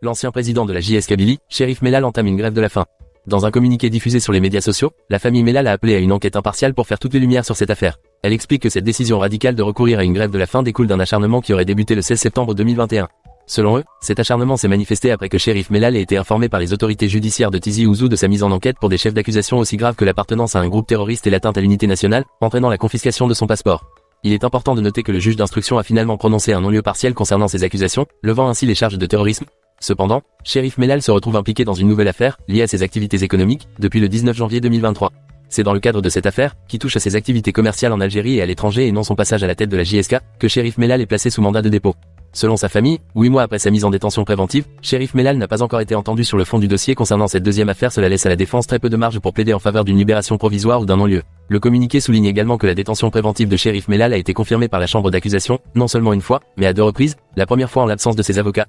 l'ancien président de la JS Kabylie, Cherif Mellal entame une grève de la faim. Dans un communiqué diffusé sur les médias sociaux, la famille Mellal a appelé à une enquête impartiale pour faire toutes les lumières sur cette affaire. Elle explique que cette décision radicale de recourir à une grève de la faim découle d'un acharnement qui aurait débuté le 16 septembre 2021. Selon eux, cet acharnement s'est manifesté après que Cherif Mellal ait été informé par les autorités judiciaires de Tizi Ouzou de sa mise en enquête pour des chefs d'accusation aussi graves que l'appartenance à un groupe terroriste et l'atteinte à l'unité nationale, entraînant la confiscation de son passeport. Il est important de noter que le juge d'instruction a finalement prononcé un non-lieu partiel concernant ces accusations, levant ainsi les charges de terrorisme. Cependant, Cherif Mellal se retrouve impliqué dans une nouvelle affaire, liée à ses activités économiques, depuis le 19 janvier 2023. C'est dans le cadre de cette affaire, qui touche à ses activités commerciales en Algérie et à l'étranger et non son passage à la tête de la JSK, que Cherif Mellal est placé sous mandat de dépôt. Selon sa famille, 8 mois après sa mise en détention préventive, Cherif Mellal n'a pas encore été entendu sur le fond du dossier concernant cette deuxième affaire. Cela laisse à la défense très peu de marge pour plaider en faveur d'une libération provisoire ou d'un non-lieu. Le communiqué souligne également que la détention préventive de Cherif Mellal a été confirmée par la chambre d'accusation, non seulement une fois, mais à 2 reprises, la première fois en l'absence de ses avocats.